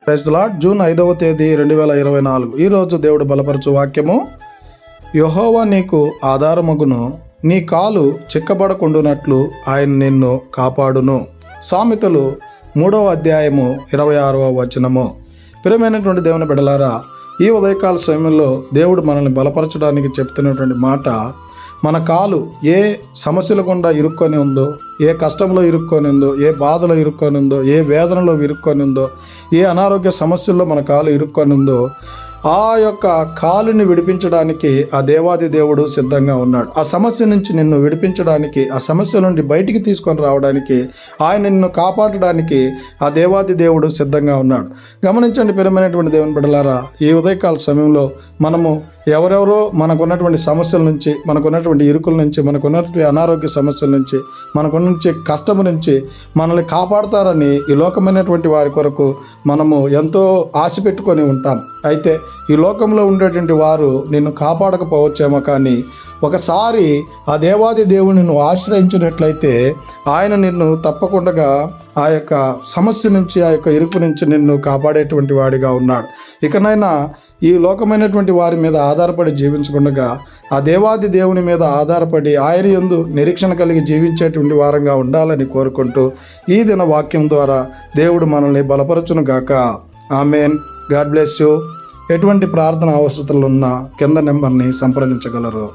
Praise the lord. June 5వ తేదీ 2024. ఈరోజు దేవుడు బలపరచు వాక్యము, యెహోవా నీకు ఆధారమగును, నీ కాలు చిక్కబడకుండునట్లు ఆయన నిన్ను కాపాడును. సామెతలు 3వ అధ్యాయము 26వ వచనము. ప్రియమైనటువంటి దేవుని బిడ్డలారా, ఈ ఉదయకాల సమయంలో దేవుడు మనల్ని బలపరచడానికి చెప్తున్నటువంటి మాట, మన కాలు ఏ సమస్యల గుండా ఇరుక్కొని ఉందో, ఏ కష్టంలో ఇరుక్కొని ఉందో, ఏ బాధలో ఇరుక్కొని ఉందో, ఏ వేదనలో ఇరుక్కొని ఉందో, ఏ అనారోగ్య సమస్యల్లో మన కాలు ఇరుక్కొని ఉందో, ఆ యొక్క కాలుని విడిపించడానికి ఆ దేవాది దేవుడు సిద్ధంగా ఉన్నాడు. ఆ సమస్య నుంచి నిన్ను విడిపించడానికి, ఆ సమస్య నుండి బయటికి తీసుకొని రావడానికి, ఆయన నిన్ను కాపాడడానికి ఆ దేవాది దేవుడు సిద్ధంగా ఉన్నాడు. గమనించండి ప్రియమైనటువంటి దేవుని బిడ్డలారా, ఈ ఉదయకాల సమయంలో మనము ఎవరెవరో మనకున్నటువంటి సమస్యల నుంచి, మనకున్నటువంటి ఇరుకుల నుంచి, మనకున్నటువంటి అనారోగ్య సమస్యల నుంచి, మనకున్న కష్టం నుంచి మనల్ని కాపాడతారని ఈ లోకమైనటువంటి వారి కొరకు మనము ఎంతో ఆశ పెట్టుకొని ఉంటాం. అయితే ఈ లోకంలో ఉండేటువంటి వారు నిన్ను కాపాడకపోవచ్చేమో, కానీ ఒకసారి ఆ దేవాది దేవుని నువ్వు ఆశ్రయించినట్లయితే ఆయన నిన్ను తప్పకుండా ఆ యొక్క సమస్య నుంచి, ఆ యొక్క ఇరుకు నుంచి నిన్ను కాపాడేటువంటి వాడిగా ఉన్నాడు. ఇకనైనా ఈ లోకమైనటువంటి వారి మీద ఆధారపడి జీవించకుండా ఆ దేవాది దేవుని మీద ఆధారపడి ఆయన యందు నిరీక్షణ కలిగి జీవించేటువంటి వారంగా ఉండాలని కోరుకుంటూ ఈ దిన వాక్యం ద్వారా దేవుడు మనల్ని బలపరచును గాక. ఆమెన్. God bless you. ఎటువంటి ప్రార్థన అవసరతలు ఉన్నా కింద నెంబర్ని సంప్రదించగలరు.